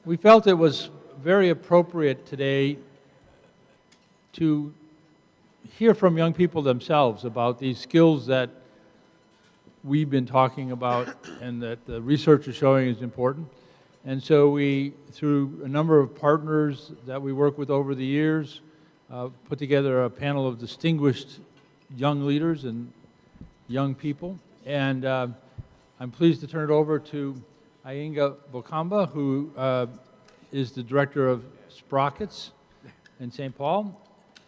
we felt it was very appropriate today to hear from young people themselves about these skills that we've been talking about and that the research is showing is important. And so we, through a number of partners that we work with over the years, put together a panel of distinguished young leaders and young people. And I'm pleased to turn it over to Eyenga Bokamba, who is the director of Sprockets in St. Paul,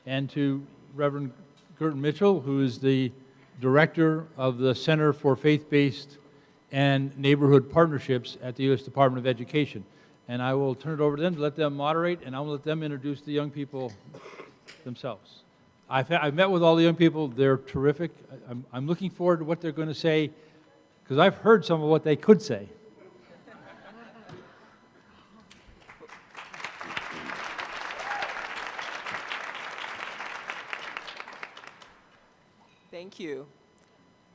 and to Reverend Girton-Mitchell, who is the director of the Center for Faith-Based and Neighborhood Partnerships at the U.S. Department of Education. And I will turn it over to them to let them moderate, and I will let them introduce the young people themselves. I've met with all the young people. They're terrific. I'm looking forward to what they're going to say, because I've heard some of what they could say. Thank you.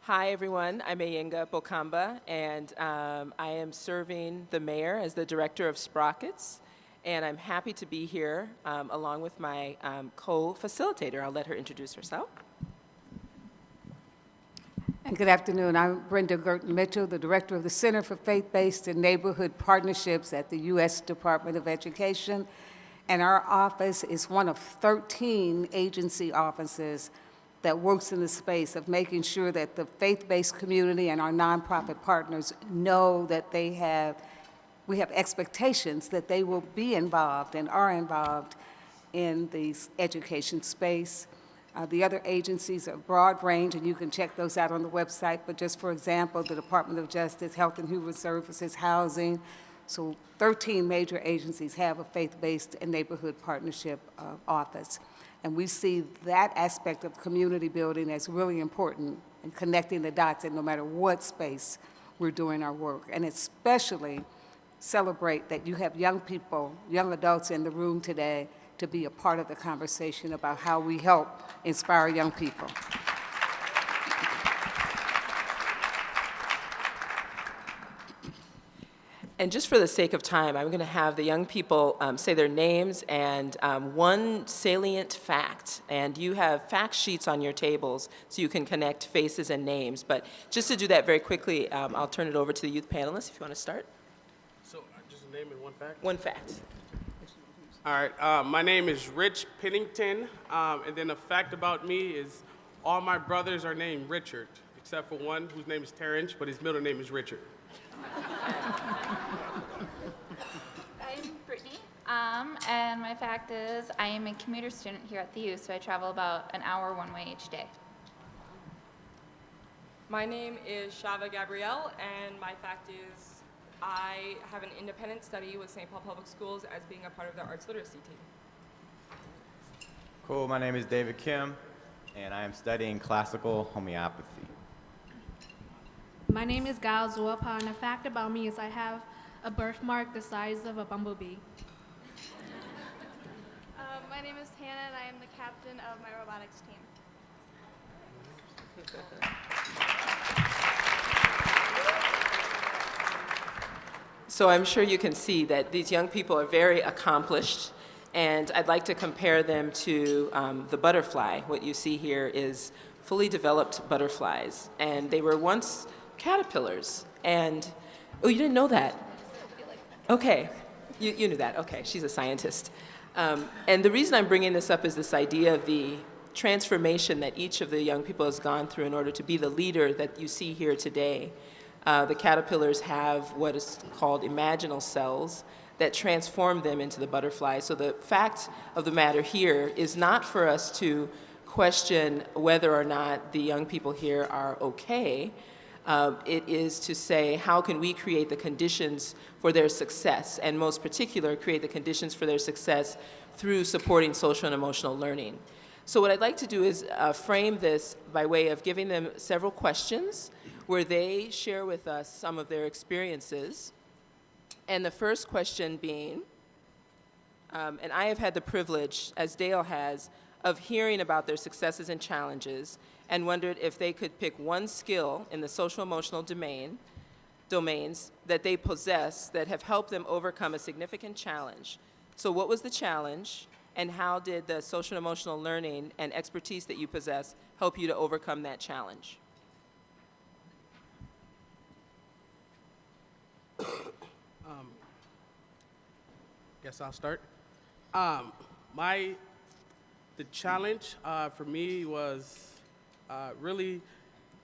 Hi, everyone. I'm Eyenga Bokamba, and I am serving the mayor as the director of Sprockets, and I'm happy to be here along with my co-facilitator. I'll let her introduce herself. And good afternoon. I'm Brenda Girton-Mitchell, the director of the Center for Faith-Based and Neighborhood Partnerships at the U.S. Department of Education, and our office is one of 13 agency offices that works in the space of making sure that the faith-based community and our nonprofit partners know that we have expectations that they will be involved and are involved in the education space. The other agencies are broad range, and you can check those out on the website, but just for example, the Department of Justice, Health and Human Services, Housing. So 13 major agencies have a faith-based and neighborhood partnership office. And we see that aspect of community building as really important in connecting the dots in no matter what space we're doing our work. And especially celebrate that you have young people, young adults in the room today to be a part of the conversation about how we help inspire young people. And just for the sake of time, I'm going to have the young people say their names and one salient fact. And you have fact sheets on your tables so you can connect faces and names. But just to do that very quickly, I'll turn it over to the youth panelists if you want to start. So just a name and one fact? One fact. All right. My name is Rich Pennington. And then a fact about me is all my brothers are named Richard, except for one whose name is Terrence, but his middle name is Richard. I'm Brittany, and my fact is I am a commuter student here at the U, so I travel about an hour one way each day. My name is Chava Gabrielle, and my fact is I have an independent study with St. Paul Public Schools as being a part of their arts literacy team. Cool, my name is David Kim, and I am studying classical homeopathy. My name is Gal Zuapa, and a fact about me is I have a birthmark the size of a bumblebee. My name is Hannah, and I am the captain of my robotics team. So I'm sure you can see that these young people are very accomplished, and I'd like to compare them to the butterfly. What you see here is fully developed butterflies, and they were once caterpillars. And, oh, you didn't know that? Okay, you knew that. Okay, she's a scientist. And the reason I'm bringing this up is this idea of the transformation that each of the young people has gone through in order to be the leader that you see here today. The caterpillars have what is called imaginal cells that transform them into the butterfly. So the fact of the matter here is not for us to question whether or not the young people here are okay. It is to say, how can we create the conditions for their success, and most particular, create the conditions for their success through supporting social and emotional learning. So what I'd like to do is frame this by way of giving them several questions where they share with us some of their experiences. And the first question being, and I have had the privilege, as Dale has, of hearing about their successes and challenges, and wondered if they could pick one skill in the social emotional domain domains that they possess that have helped them overcome a significant challenge. So what was the challenge, and how did the social and emotional learning and expertise that you possess help you to overcome that challenge? Guess I'll start. The challenge for me was really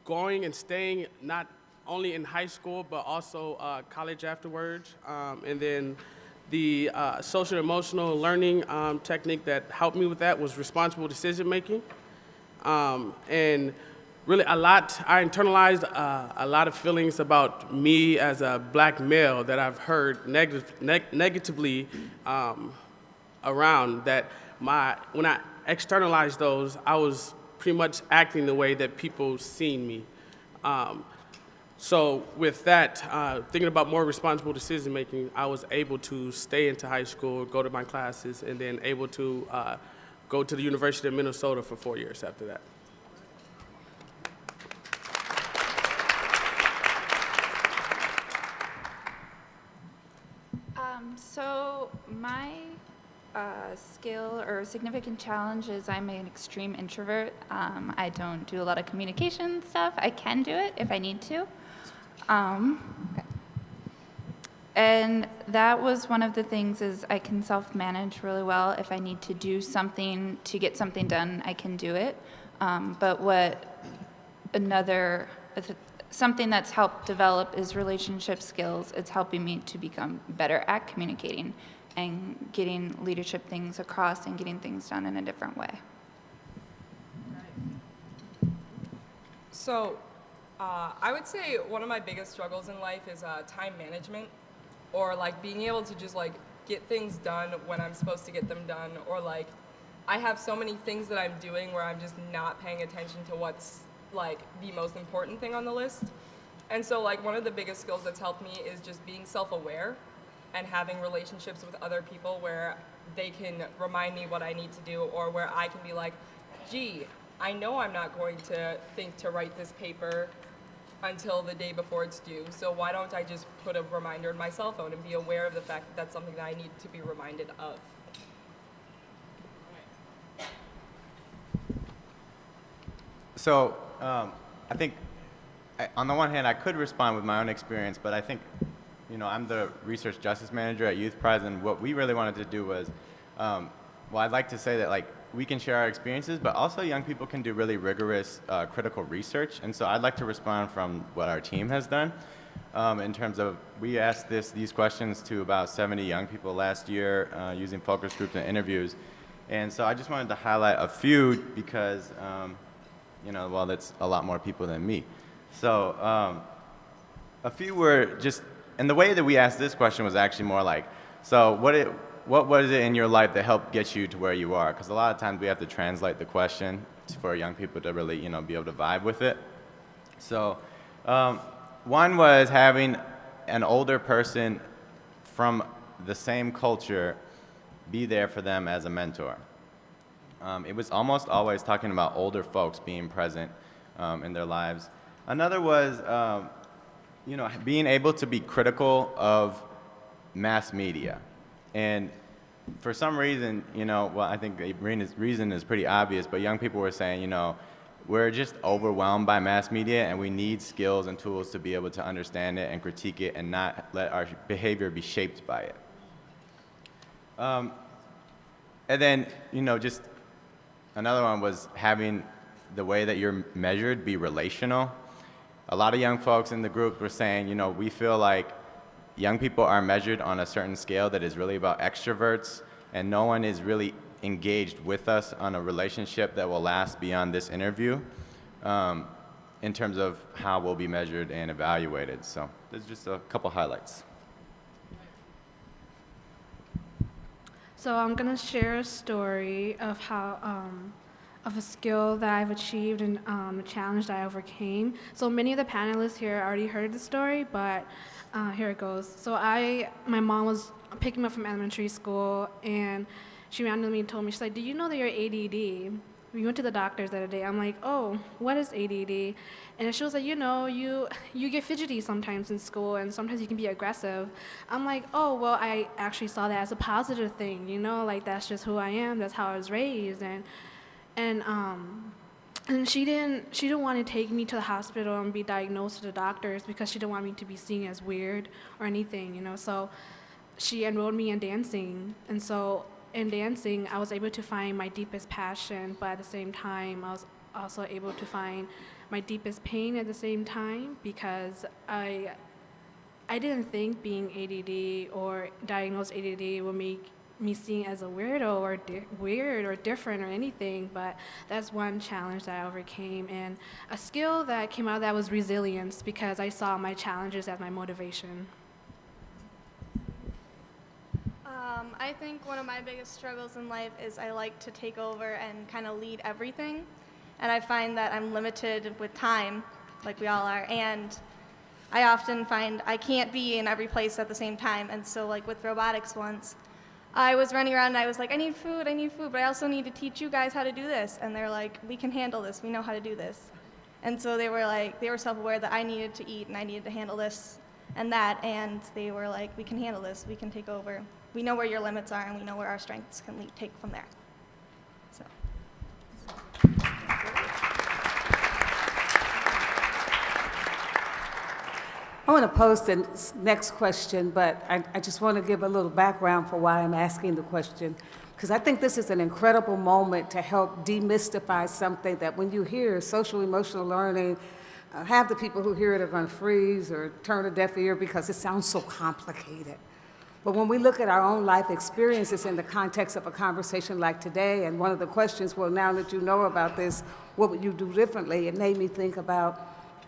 going and staying not only in high school but also college afterwards. And then the social emotional learning technique that helped me with that was responsible decision making. And really I internalized a lot of feelings about me as a black male that I've heard negatively around, that when I externalized those, I was pretty much acting the way that people seen me. So with that, thinking about more responsible decision making, I was able to stay into high school, go to my classes, and then able to go to the University of Minnesota for 4 years after that. So my skill or significant challenge is I'm an extreme introvert. I don't do a lot of communication stuff. I can do it if I need to. And that was one of the things, is I can self-manage really well. If I need to do something to get something done, I can do it. But something that's helped develop is relationship skills. It's helping me to become better at communicating and getting leadership things across and getting things done in a different way. So I would say one of my biggest struggles in life is time management, or like being able to just like get things done when I'm supposed to get them done, or like I have so many things that I'm doing where I'm just not paying attention to what's like the most important thing on the list. And so like one of the biggest skills that's helped me is just being self-aware and having relationships with other people where they can remind me what I need to do, or where I can be like, gee, I know I'm not going to think to write this paper until the day before it's due, so why don't I just put a reminder in my cell phone and be aware of the fact that that's something that I need to be reminded of. So I think, on the one hand, I could respond with my own experience, but I think, I'm the research justice manager at Youth Prize, and what we really wanted to do was, I'd like to say that like we can share our experiences, but also young people can do really rigorous critical research, and so I'd like to respond from what our team has done. In terms of, we asked these questions to about 70 young people last year using focus groups and interviews, and so I just wanted to highlight a few because that's a lot more people than me. So a few were just, and the way that we asked this question was actually more like, so what was it in your life that helped get you to where you are? Because a lot of times we have to translate the question for young people to really, be able to vibe with it. So one was having an older person from the same culture be there for them as a mentor. It was almost always talking about older folks being present in their lives. Another was, being able to be critical of mass media. And for some reason, I think the reason is pretty obvious, but young people were saying, we're just overwhelmed by mass media, and we need skills and tools to be able to understand it and critique it and not let our behavior be shaped by it. And then, just another one was having the way that you're measured be relational. A lot of young folks in the group were saying, we feel like young people are measured on a certain scale that is really about extroverts, and no one is really engaged with us on a relationship that will last beyond this interview in terms of how we'll be measured and evaluated. So there's just a couple highlights. So I'm going to share a story of how, of a skill that I've achieved and a challenge that I overcame. So many of the panelists here already heard the story, but here it goes. So my mom was picking me up from elementary school, and she randomly told me, she's like, "Do you know that you're ADD?" we went to the doctors the other day. I'm like, oh, what is ADD? And she was like, you get fidgety sometimes in school, and sometimes you can be aggressive. I'm like, oh, well, I actually saw that as a positive thing, like that's just who I am. That's how I was raised, and she didn't want to take me to the hospital and be diagnosed to the doctors because she didn't want me to be seen as weird or anything, So she enrolled me in dancing, and so in dancing, I was able to find my deepest passion, but at the same time, I was also able to find my deepest pain at the same time, because I didn't think being ADD or diagnosed ADD would make me seen as a weirdo or weird or different or anything, but that's one challenge that I overcame. And a skill that came out of that was resilience, because I saw my challenges as my motivation. I think one of my biggest struggles in life is I like to take over and kind of lead everything. And I find that I'm limited with time, like we all are, and I often find I can't be in every place at the same time. And so like with robotics once, I was running around and I was like, I need food, but I also need to teach you guys how to do this. And they're like, we can handle this, we know how to do this. And so they were self-aware that I needed to eat and I needed to handle this and that, and they were like, we can handle this, we can take over. We know where your limits are, and we know where our strengths can take from there. So. I want to pose the next question, but I just want to give a little background for why I'm asking the question, because I think this is an incredible moment to help demystify something that when you hear social emotional learning, half the people who hear it are going to freeze or turn a deaf ear because it sounds so complicated. But when we look at our own life experiences in the context of a conversation like today, and one of the questions, well, now that you know about this, what would you do differently? It made me think about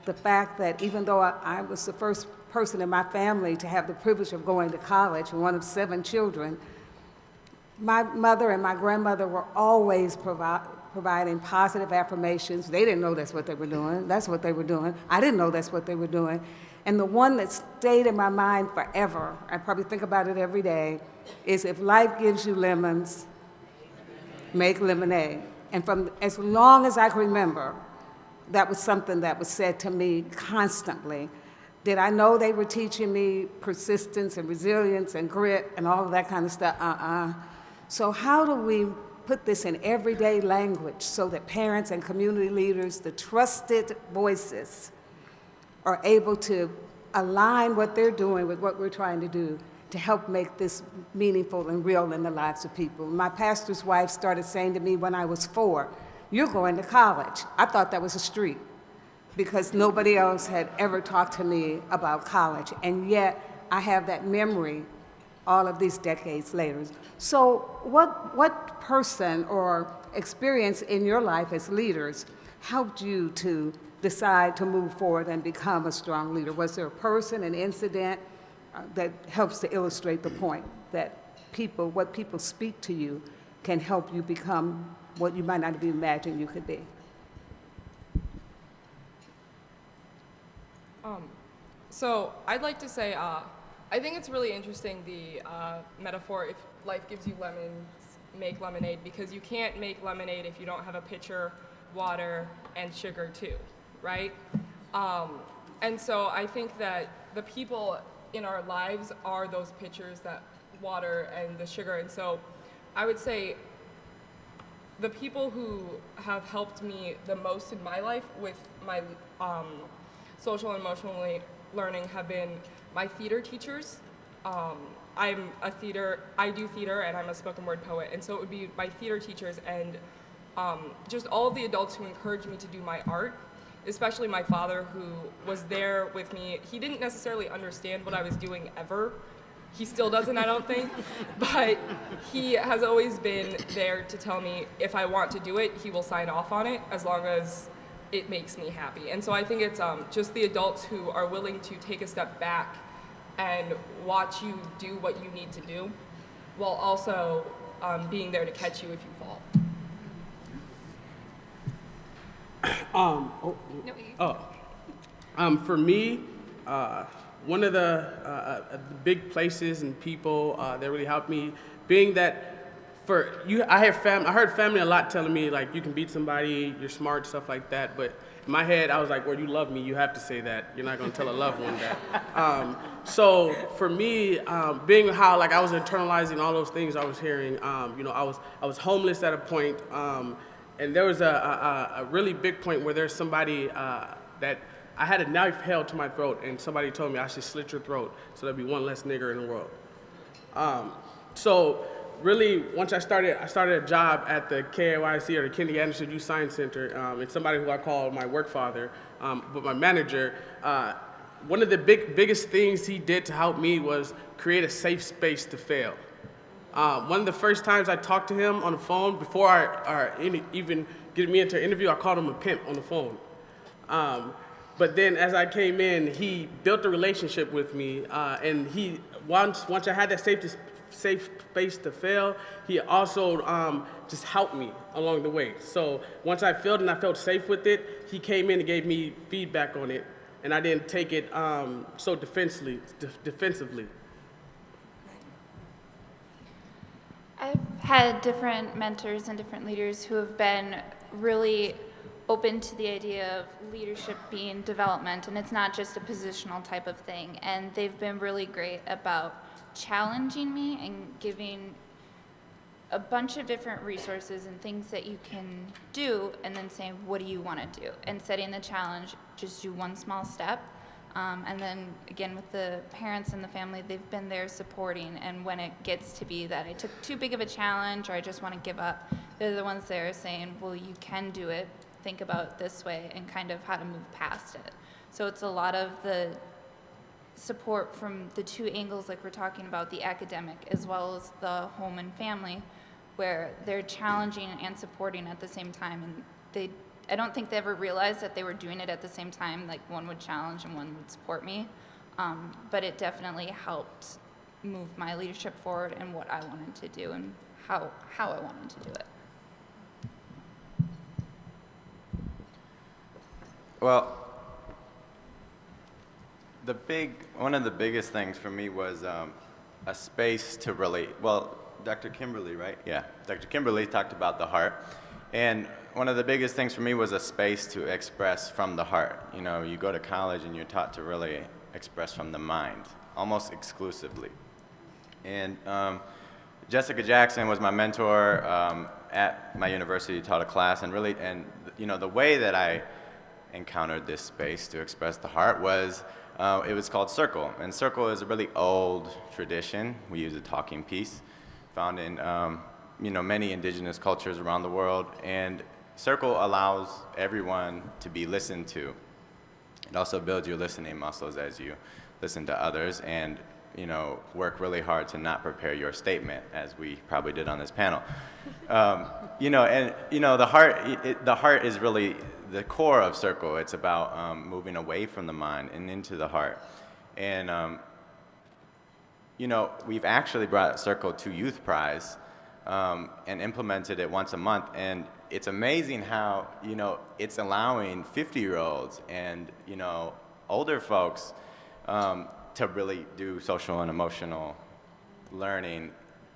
the fact that even though I was the first person in my family to have the privilege of going to college, one of 7 children, my mother and my grandmother were always providing positive affirmations. They didn't know that's what they were doing. That's what they were doing. I didn't know that's what they were doing. And the one that stayed in my mind forever, I probably think about it every day, is if life gives you lemons, make lemonade. And from as long as I can remember, that was something that was said to me constantly. Did I know they were teaching me persistence and resilience and grit and all of that kind of stuff? So how do we put this in everyday language so that parents and community leaders, the trusted voices, are able to align what they're doing with what we're trying to do to help make this meaningful and real in the lives of people? My pastor's wife started saying to me when I was 4, "You're going to college." I thought that was a street because nobody else had ever talked to me about college, and yet I have that memory all of these decades later. So what person or experience in your life as leaders helped you to decide to move forward and become a strong leader? Was there a person, an incident that helps to illustrate the point that what people speak to you can help you become what you might not have imagined you could be? So I'd like to say, I think it's really interesting, the metaphor, if life gives you lemons, make lemonade, because you can't make lemonade if you don't have a pitcher, water, and sugar too, right? And so I think that the people in our lives are those pitchers, that water and the sugar. And so I would say the people who have helped me the most in my life with my social and emotional learning have been my theater teachers. I do theater and I'm a spoken word poet, and so it would be my theater teachers and just all of the adults who encouraged me to do my art, especially my father, who was there with me. He didn't necessarily understand what I was doing ever. He still doesn't, I don't think, but he has always been there to tell me if I want to do it, he will sign off on it as long as it makes me happy. And so I think it's just the adults who are willing to take a step back and watch you do what you need to do, while also being there to catch you if you fall. For me, one of the big places and people that really helped me, being that I heard family a lot telling me like you can beat somebody, you're smart, stuff like that. But in my head, I was like, well, you love me, you have to say that. You're not gonna tell a loved one that. So for me, being how like I was internalizing all those things I was hearing, I was homeless at a point, and there was a really big point where there's somebody that I had a knife held to my throat, and somebody told me I should slit your throat so there'd be one less nigger in the world. So really, once I started a job at the KAYC, or the Kennedy Anderson Youth Science Center, and somebody who I call my work father, but my manager, one of the biggest things he did to help me was create a safe space to fail. One of the first times I talked to him on the phone, before even getting me into an interview, I called him a pimp on the phone. But then as I came in, he built a relationship with me, and once I had that safe space to fail, he also just helped me along the way. So once I failed and I felt safe with it, he came in and gave me feedback on it, and I didn't take it so defensively. I've had different mentors and different leaders who have been really open to the idea of leadership being development, and it's not just a positional type of thing. And they've been really great about challenging me and giving a bunch of different resources and things that you can do, and then saying, what do you want to do? And setting the challenge, just do one small step. And then again, with the parents and the family, they've been there supporting. And when it gets to be that I took too big of a challenge or I just want to give up, they're the ones there saying, well, you can do it. Think about this way, and kind of how to move past it. So it's a lot of the support from the two angles, like we're talking about, the academic as well as the home and family, where they're challenging and supporting at the same time. And I don't think they ever realized that they were doing it at the same time, like one would challenge and one would support me. But it definitely helped move my leadership forward and what I wanted to do and how I wanted to do it. Well, one of the biggest things for me was a space to really, well, Dr. Kimberly, right? Yeah, Dr. Kimberly talked about the heart. And one of the biggest things for me was a space to express from the heart. You know, you go to college and you're taught to really express from the mind, almost exclusively. And Jessica Jackson was my mentor at my university, taught a class, and the way that I encountered this space to express the heart was, it was called Circle. And Circle is a really old tradition. We use a talking piece found in many indigenous cultures around the world. And Circle allows everyone to be listened to. It also builds your listening muscles as you listen to others and work really hard to not prepare your statement, as we probably did on this panel. The heart is really the core of Circle. It's about moving away from the mind and into the heart. And, we've actually brought Circle to Youth Prize and implemented it once a month. And it's amazing how, it's allowing 50-year-olds and, older folks to really do social and emotional learning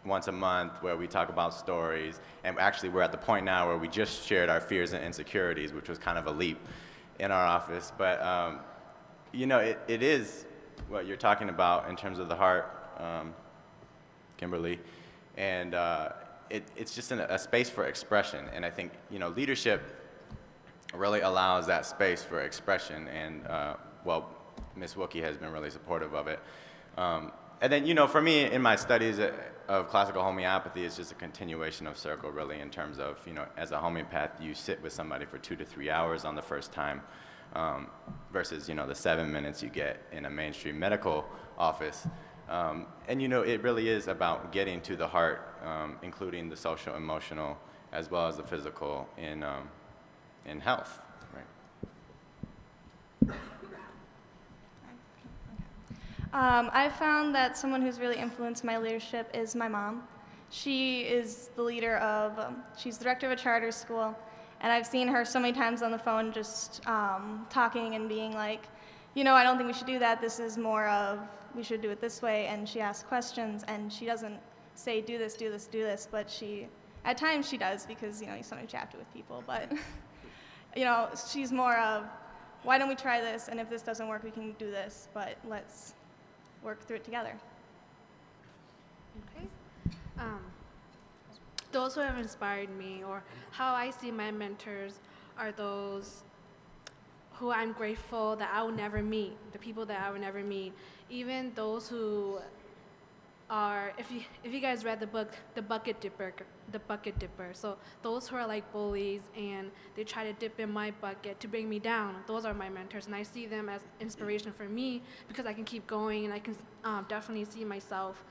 once a month, where we talk about stories. And actually, we're at the point now where we just shared our fears and insecurities, which was kind of a leap in our office. But, it is what you're talking about in terms of the heart, Kimberly. And it's just a space for expression. And I think, leadership really allows that space for expression. And, Ms. Wookie has been really supportive of it. And then, for me, in my studies of classical homeopathy, it's just a continuation of Circle, really, in terms of, as a homeopath, you sit with somebody for 2 to 3 hours on the first time, versus, the 7 minutes you get in a mainstream medical office. And, it really is about getting to the heart, including the social, emotional, as well as the physical in health, right? I found that someone who's really influenced my leadership is my mom. She is the leader of, she's the director of a charter school, and I've seen her so many times on the phone just talking and being like, I don't think we should do that. This is more of, we should do it this way, and she asks questions, and she doesn't say, do this, do this, do this, but at times she does because, you sometimes you have to with people, but, she's more of, why don't we try this, and if this doesn't work, we can do this, but let's work through it together. Okay. Those who have inspired me, or how I see my mentors, are those who I'm grateful that I will never meet, the people that I will never meet, even those who are, if you guys read the book, The Bucket Dipper. So those who are like bullies and they try to dip in my bucket to bring me down, those are my mentors, and I see them as inspiration for me because I can keep going, and I can definitely see myself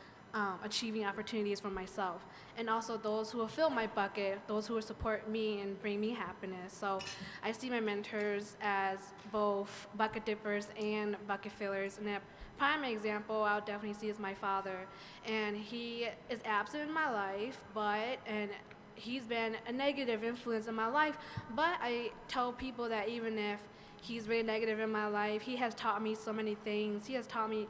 achieving opportunities for myself. And also those who will fill my bucket, those who will support me and bring me happiness. So I see my mentors as both bucket dippers and bucket fillers. And a prime example I'll definitely see is my father. And he is absent in my life, and he's been a negative influence in my life. But I tell people that even if he's really negative in my life, he has taught me so many things. He has taught me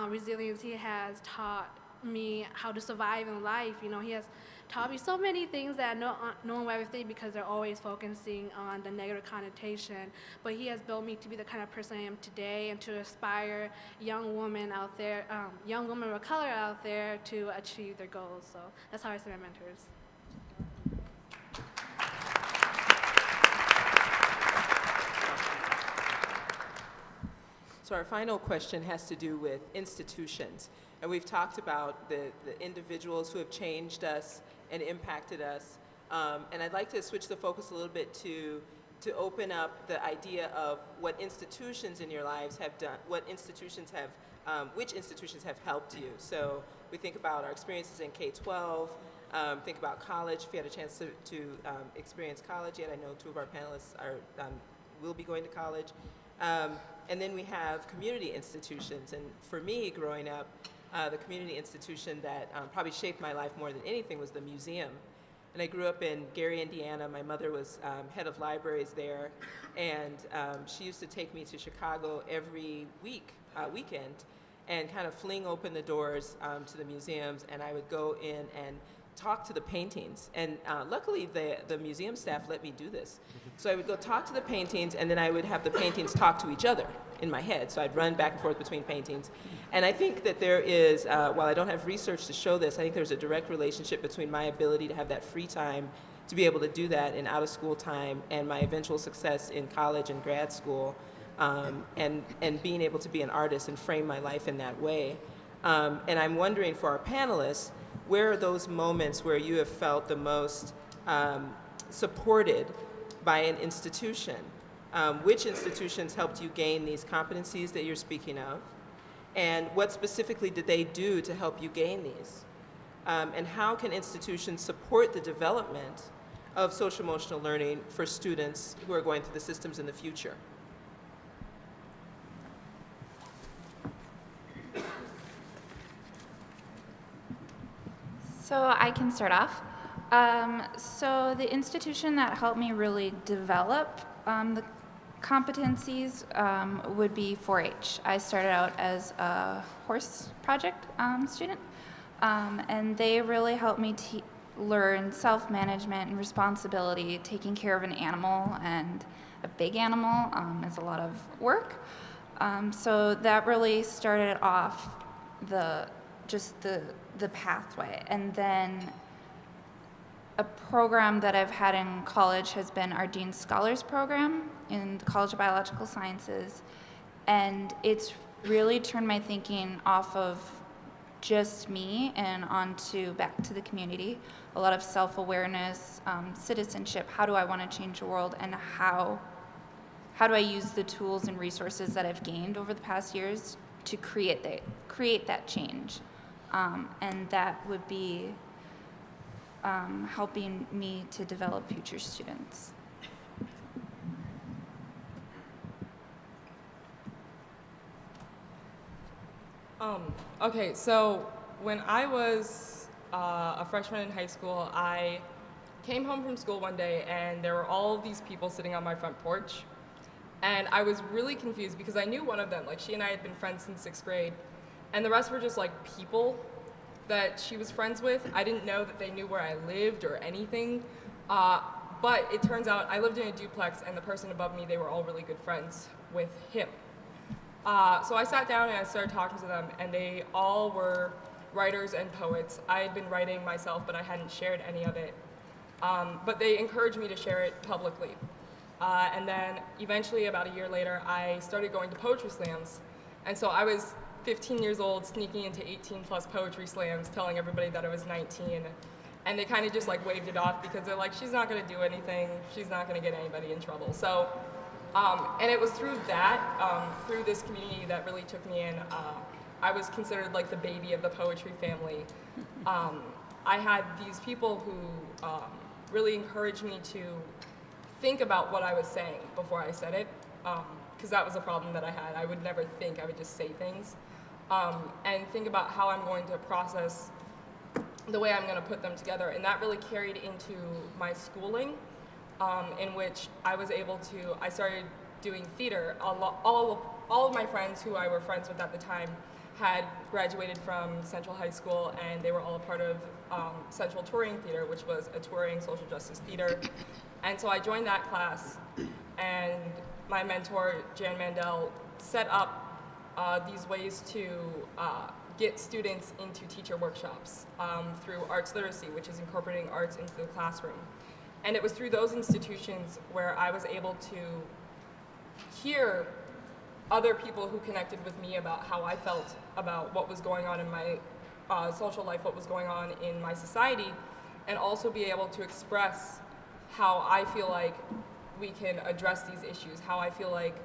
resilience. He has taught me how to survive in life. He has taught me so many things that no one will ever think because they're always focusing on the negative connotation. But he has built me to be the kind of person I am today, and to inspire young women out there, young women of color out there, to achieve their goals. So that's how I see my mentors. So our final question has to do with institutions. And we've talked about the individuals who have changed us and impacted us. And I'd like to switch the focus a little bit to open up the idea of what institutions in your lives have done, which institutions have helped you. So we think about our experiences in K-12, think about college, if you had a chance to experience college yet. I know two of our panelists will be going to college. And then we have community institutions. And for me, growing up, the community institution that probably shaped my life more than anything was the museum. And I grew up in Gary, Indiana. My mother was head of libraries there. And she used to take me to Chicago every weekend, and kind of fling open the doors to the museums. And I would go in and talk to the paintings. And luckily, the museum staff let me do this. So I would go talk to the paintings, and then I would have the paintings talk to each other in my head. So I'd run back and forth between paintings. And I think that there is, while I don't have research to show this, I think there's a direct relationship between my ability to have that free time to be able to do that in out-of-school time, and my eventual success in college and grad school, and being able to be an artist and frame my life in that way. And I'm wondering, for our panelists, where are those moments where you have felt the most supported by an institution? Which institutions helped you gain these competencies that you're speaking of? And what specifically did they do to help you gain these? And how can institutions support the development of social emotional learning for students who are going through the systems in the future? So I can start off. So the institution that helped me really develop the competencies would be 4-H. I started out as a horse project student, and they really helped me learn self-management and responsibility. Taking care of an animal, and a big animal, is a lot of work. So that really started off the pathway. And then a program that I've had in college has been our Dean's Scholars Program in the College of Biological Sciences. And it's really turned my thinking off of just me and onto back to the community. A lot of self-awareness, citizenship, how do I want to change the world, and how do I use the tools and resources that I've gained over the past years to create that change. And that would be helping me to develop future students. Okay, so when I was a freshman in high school, I came home from school one day, and there were all of these people sitting on my front porch. And I was really confused because I knew one of them, like she and I had been friends since 6th grade, and the rest were just like people. that she was friends with. I didn't know that they knew where I lived or anything. But it turns out I lived in a duplex, and the person above me, they were all really good friends with him. So I sat down and I started talking to them, and they all were writers and poets. I had been writing myself, but I hadn't shared any of it. But they encouraged me to share it publicly. And then eventually, about a year later, I started going to poetry slams. And so I was 15 years old, sneaking into 18 plus poetry slams, telling everybody that I was 19. And they kind of just like waved it off because they're like, she's not gonna do anything, she's not gonna get anybody in trouble. So, and it was through that, through this community that really took me in. I was considered like the baby of the poetry family. I had these people who really encouraged me to think about what I was saying before I said it, because that was a problem that I had. I would never think, I would just say things. And think about how I'm going to process the way I'm going to put them together. And that really carried into my schooling, in which I was able to, I started doing theater. All of my friends who I were friends with at the time had graduated from Central High School, and they were all a part of Central Touring Theater, which was a touring social justice theater. And so I joined that class, and my mentor, Jan Mandel, set up these ways to get students into teacher workshops through arts literacy, which is incorporating arts into the classroom. And it was through those institutions where I was able to hear other people who connected with me about how I felt about what was going on in my social life, what was going on in my society, and also be able to express how I feel like we can address these issues, how I feel like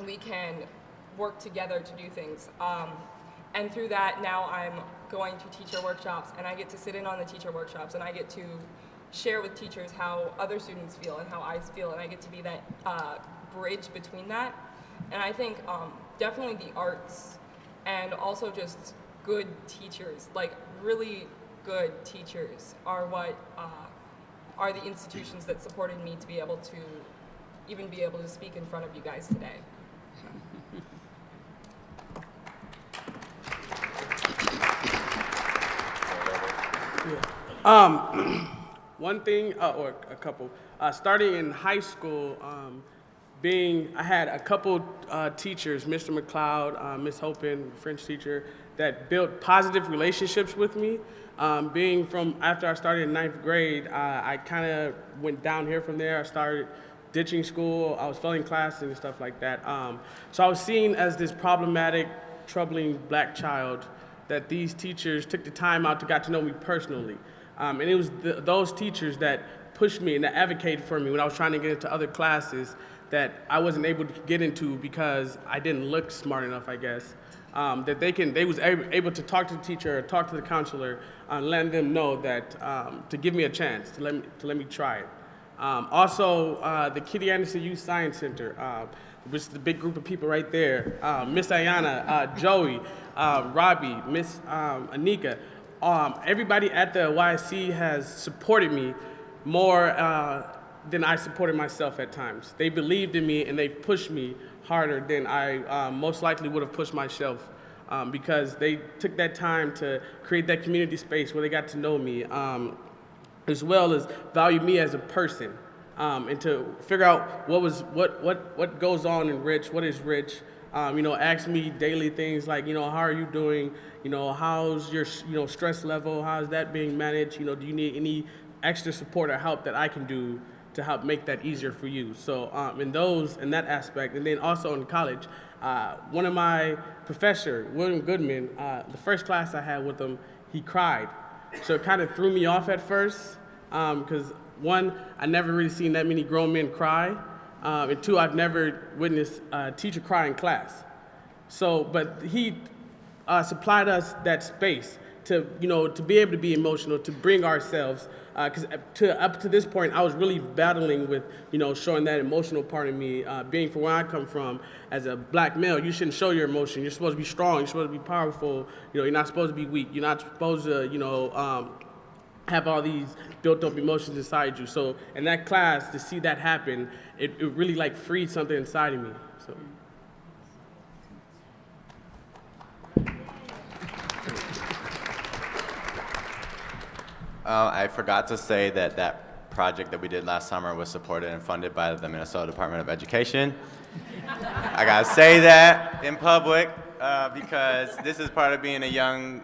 we can work together to do things. And through that, now I'm going to teacher workshops, and I get to sit in on the teacher workshops, and I get to share with teachers how other students feel and how I feel, and I get to be that bridge between that. And I think definitely the arts and also just good teachers, like really good teachers, are what are the institutions that supported me to be able to even be able to speak in front of you guys today. One thing, or a couple, starting in high school, I had a couple teachers, Mr. McLeod, Miss Hopin, French teacher, that built positive relationships with me. Being from, after I started in 9th grade, I kind of went down here from there. I started ditching school, I was failing classes and stuff like that. So I was seen as this problematic, troubling black child that these teachers took the time out to get to know me personally. And it was those teachers that pushed me and that advocated for me when I was trying to get into other classes that I wasn't able to get into because I didn't look smart enough, I guess. That they was able to talk to the teacher or talk to the counselor and letting them know that to give me a chance, to let me try it. Also, the Kitty Anderson Youth Science Center, which is the big group of people right there, Miss Ayana, Joey, Robbie, Miss Anika, everybody at the YSC has supported me more than I supported myself at times. They believed in me and they pushed me harder than I most likely would have pushed myself because they took that time to create that community space where they got to know me, as well as value me as a person, and to figure out what goes on in Rich, what is Rich. Ask me daily things like, how are you doing? How's your, stress level? How's that being managed? Do you need any extra support or help that I can do to help make that easier for you? So in that aspect, and then also in college, one of my professor, William Goodman, the first class I had with him, he cried. So it kind of threw me off at first, because one, I never really seen that many grown men cry, and two, I've never witnessed a teacher cry in class. So, but he supplied us that space to be able to be emotional, to bring ourselves, because up to this point, I was really battling with, showing that emotional part of me, being from where I come from, as a black male, you shouldn't show your emotion. You're supposed to be strong. You're supposed to be powerful. You're not supposed to be weak. You're not supposed to, have all these built up emotions inside you. So in that class, to see that happen, it really freed something inside of me. So. I forgot to say that that project that we did last summer was supported and funded by the Minnesota Department of Education. I gotta say that in public because this is part of being a young,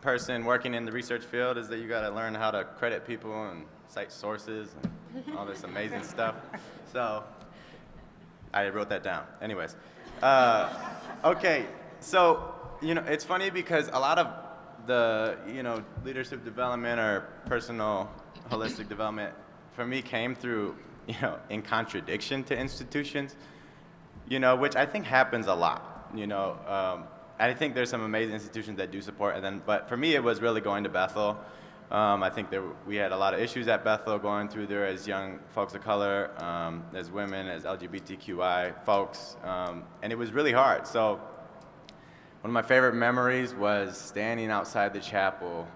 person working in the research field, is that you gotta learn how to credit people and cite sources and all this amazing stuff. So I wrote that down. Anyways, okay. So it's funny because a lot of the leadership development or personal holistic development for me came through in contradiction to institutions, which I think happens a lot. I think there's some amazing institutions that do support, but for me it was really going to Bethel. I think we had a lot of issues at Bethel going through there as young folks of color, as women, as LGBTQI folks, and it was really hard. So one of my favorite memories was standing outside the chapel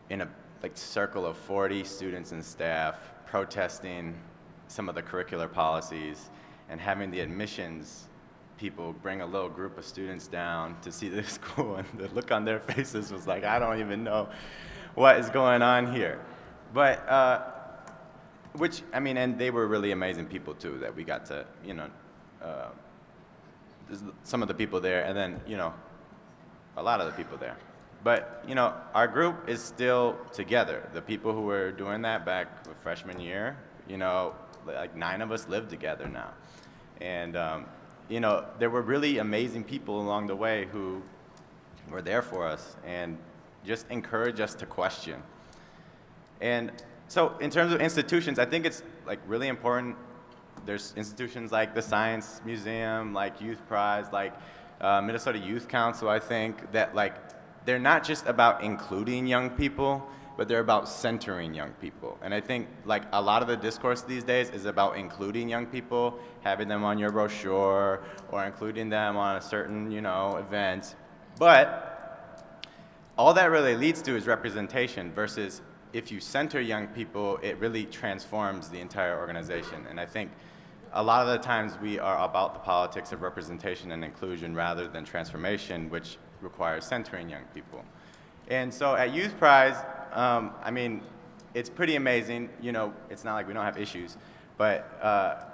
in a circle of 40 students and staff protesting some of the curricular policies and having the admissions people bring a little group of students down to see the school, and the look on their faces was like, I don't even know what is going on here. But, and they were really amazing people too, that we got to, some of the people there, and then, a lot of the people there. But, our group is still together. The people who were doing that back with freshman year, 9 of us live together now. And, there were really amazing people along the way who were there for us and just encourage us to question. And so in terms of institutions, I think it's really important. There's institutions like the Science Museum, like Youth Prize, like Minnesota Youth Council, I think, that they're not just about including young people, but they're about centering young people. And I think a lot of the discourse these days is about including young people, having them on your brochure, or including them on a certain, event. But all that really leads to is representation versus if you center young people, it really transforms the entire organization. And I think a lot of the times we are about the politics of representation and inclusion rather than transformation, which requires centering young people. And so at Youth Prize, it's pretty amazing. It's not like we don't have issues, but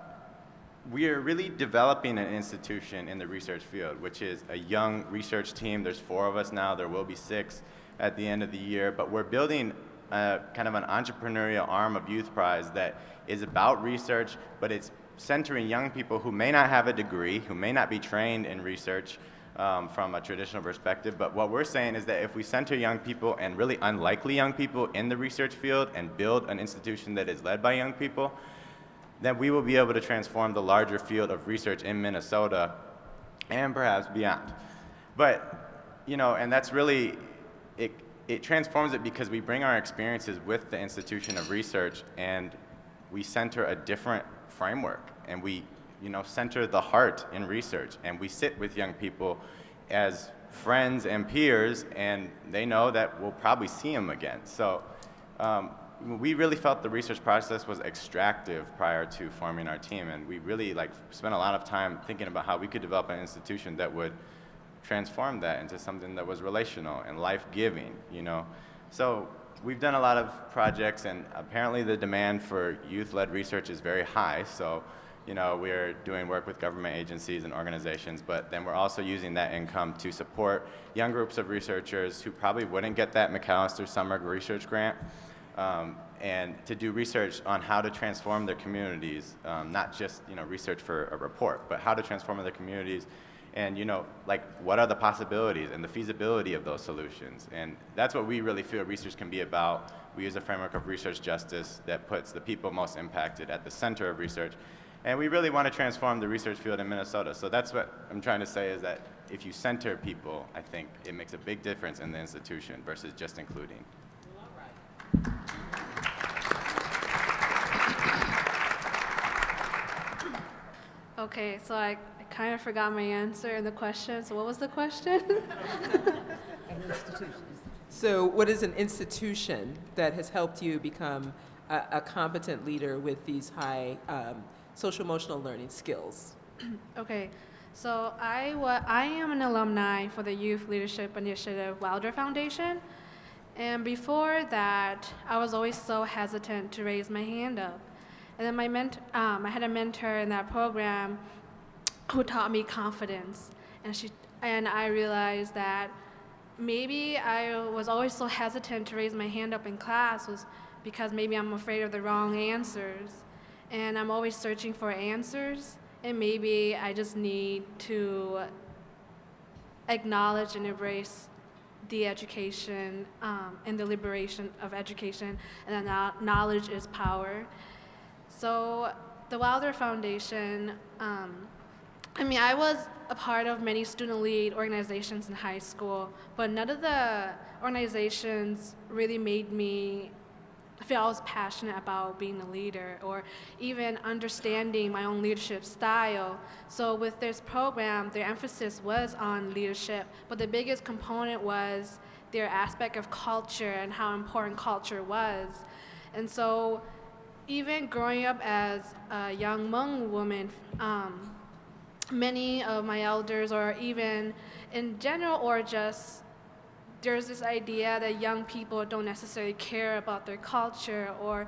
we are really developing an institution in the research field, which is a young research team. There's 4 of us now. There will be 6 at the end of the year, but we're building kind of an entrepreneurial arm of Youth Prize that is about research, but it's centering young people who may not have a degree, who may not be trained in research from a traditional perspective. But what we're saying is that if we center young people and really unlikely young people in the research field and build an institution that is led by young people, then we will be able to transform the larger field of research in Minnesota and perhaps beyond. But, and that's really, it transforms it because we bring our experiences with the institution of research and we center a different framework, and we center the heart in research, and we sit with young people as friends and peers, and they know that we'll probably see them again. So we really felt the research process was extractive prior to forming our team, and we really spent a lot of time thinking about how we could develop an institution that would transform that into something that was relational and life-giving, So we've done a lot of projects, and apparently the demand for youth-led research is very high. So, we're doing work with government agencies and organizations, but then we're also using that income to support young groups of researchers who probably wouldn't get that McAllister Summer Research Grant, and to do research on how to transform their communities, not just, research for a report, but how to transform their communities. And what are the possibilities and the feasibility of those solutions? And that's what we really feel research can be about. We use a framework of research justice that puts the people most impacted at the center of research. And we really want to transform the research field in Minnesota. So that's what I'm trying to say, is that if you center people, I think it makes a big difference in the institution versus just including. Okay, so I kind of forgot my answer in the question. So what was the question? So what is an institution that has helped you become a competent leader with these high social emotional learning skills? Okay, so I am an alumni for the Youth Leadership Initiative Wilder Foundation, And before that, I was always so hesitant to raise my hand up. And then I had a mentor in that program who taught me confidence. And I realized that maybe I was always so hesitant to raise my hand up in class was because maybe I'm afraid of the wrong answers. And I'm always searching for answers, and maybe I just need to acknowledge and embrace the education and the liberation of education, and that knowledge is power. So the Wilder Foundation, I was a part of many student lead organizations in high school, but none of the organizations really made me feel I was passionate about being a leader or even understanding my own leadership style. So with this program, their emphasis was on leadership, but the biggest component was their aspect of culture and how important culture was. And so even growing up as a young Hmong woman, many of my elders, or even in general, or just there's this idea that young people don't necessarily care about their culture, or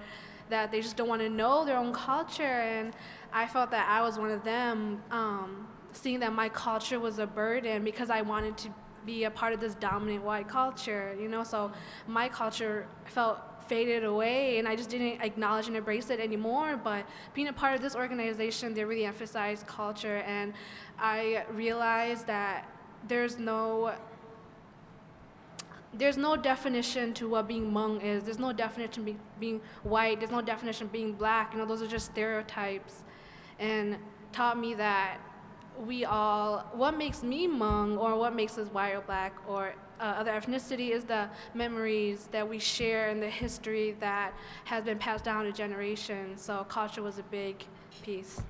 that they just don't want to know their own culture. And I felt that I was one of them, seeing that my culture was a burden because I wanted to be a part of this dominant white culture, so my culture felt faded away, and I just didn't acknowledge and embrace it anymore. But being a part of this organization, they really emphasize culture, and I realized that there's no definition to what being Hmong is. There's no definition of being white. There's no definition of being black. Those are just stereotypes, and taught me that what makes me Hmong, or what makes us white or black or other ethnicity, is the memories that we share and the history that has been passed down to generations. So culture was a big piece of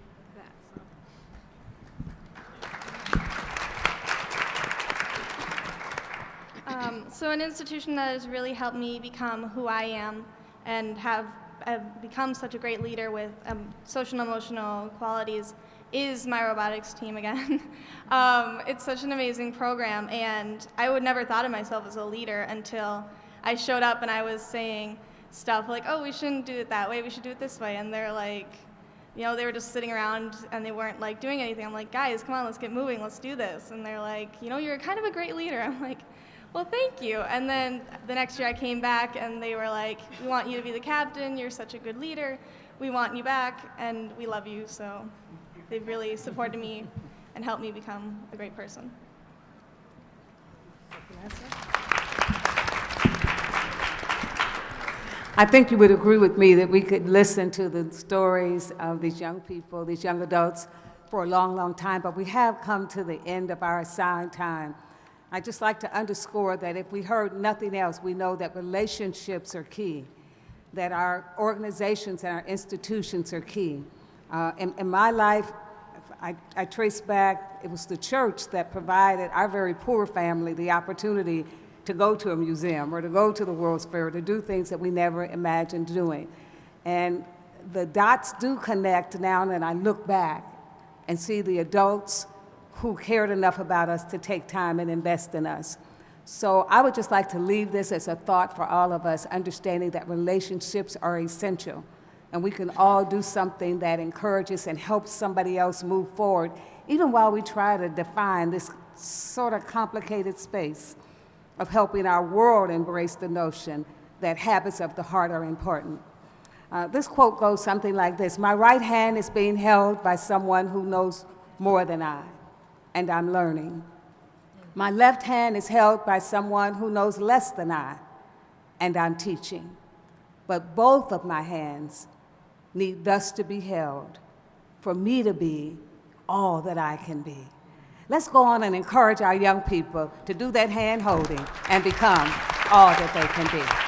that. So an institution that has really helped me become who I am and have become such a great leader with social and emotional qualities is my robotics team again. It's such an amazing program, and I would never thought of myself as a leader until I showed up and I was saying stuff like, oh, we shouldn't do it that way, we should do it this way. And they're like, they were just sitting around and they weren't like doing anything. I'm like, guys, come on, let's get moving, let's do this. And they're like, you're kind of a great leader. I'm like, well, thank you. And then the next year I came back and they were like, we want you to be the captain, you're such a good leader, we want you back, and we love you. So they've really supported me and helped me become a great person. I think you would agree with me that we could listen to the stories of these young people, these young adults, for a long, long time, but we have come to the end of our assigned time. I'd just like to underscore that if we heard nothing else, we know that relationships are key, that our organizations and our institutions are key. In my life, I trace back, it was the church that provided our very poor family the opportunity to go to a museum or to go to the World's Fair, to do things that we never imagined doing. And the dots do connect now, and I look back and see the adults who cared enough about us to take time and invest in us. So I would just like to leave this as a thought for all of us, understanding that relationships are essential, and we can all do something that encourages and helps somebody else move forward, even while we try to define this sort of complicated space of helping our world embrace the notion that habits of the heart are important. This quote goes something like this: my right hand is being held by someone who knows more than I, and I'm learning. My left hand is held by someone who knows less than I, and I'm teaching. But both of my hands need thus to be held for me to be all that I can be. Let's go on and encourage our young people to do that hand holding and become all that they can be.